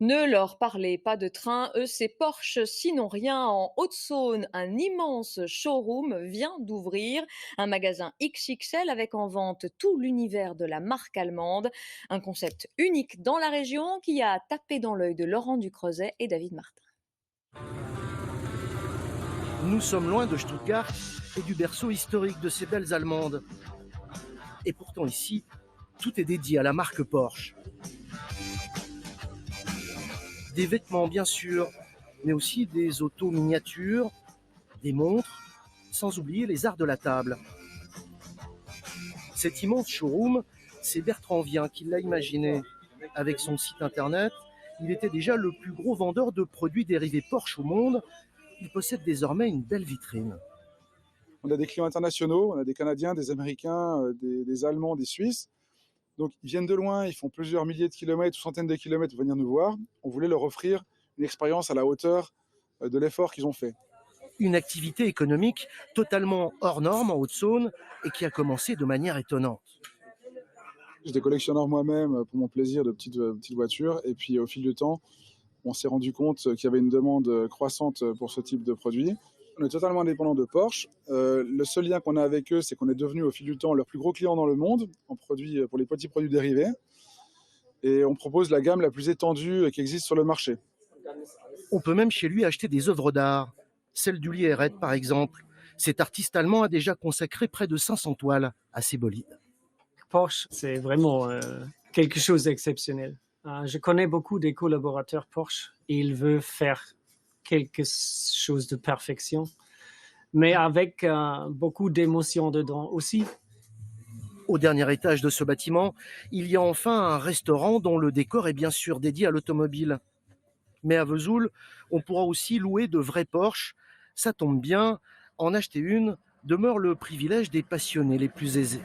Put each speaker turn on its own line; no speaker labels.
Ne leur parlez pas de train, eux c'est Porsche, sinon rien. En Haute-Saône, un immense showroom vient d'ouvrir, un magasin XXL avec en vente tout l'univers de la marque allemande, un concept unique dans la région qui a tapé dans l'œil de Laurent Ducreuset et David Martin.
Nous sommes loin de Stuttgart et du berceau historique de ces belles Allemandes. Et pourtant ici, tout est dédié à la marque Porsche. Des vêtements bien sûr, mais aussi des autos miniatures, des montres, sans oublier les arts de la table. Cet immense showroom, c'est Bertrand Vien qui l'a imaginé. Avec son site internet, il était déjà le plus gros vendeur de produits dérivés Porsche au monde. Il possède désormais une belle vitrine.
On a des clients internationaux, on a des Canadiens, des Américains, des Allemands, des Suisses. Donc ils viennent de loin, ils font plusieurs milliers de kilomètres ou centaines de kilomètres pour venir nous voir. On voulait leur offrir une expérience à la hauteur de l'effort qu'ils ont fait.
Une activité économique totalement hors norme en Haute-Saône et qui a commencé de manière étonnante.
J'étais collectionneur moi-même pour mon plaisir de petites voitures. Et puis au fil du temps, on s'est rendu compte qu'il y avait une demande croissante pour ce type de produit. On est totalement indépendant de Porsche. Le seul lien qu'on a avec eux, c'est qu'on est devenu au fil du temps leur plus gros client dans le monde en produits, pour les petits produits dérivés. Et on propose la gamme la plus étendue qui existe sur le marché.
On peut même chez lui acheter des œuvres d'art. Celle d'Uli Erhard par exemple. Cet artiste allemand a déjà consacré près de 500 toiles à ses bolides.
Porsche, c'est vraiment quelque chose d'exceptionnel. Je connais beaucoup des collaborateurs Porsche et ils veulent faire quelque chose de perfection, mais avec beaucoup d'émotion dedans aussi.
Au dernier étage de ce bâtiment, il y a enfin un restaurant dont le décor est bien sûr dédié à l'automobile. Mais à Vesoul, on pourra aussi louer de vrais Porsche. Ça tombe bien, en acheter une demeure le privilège des passionnés les plus aisés.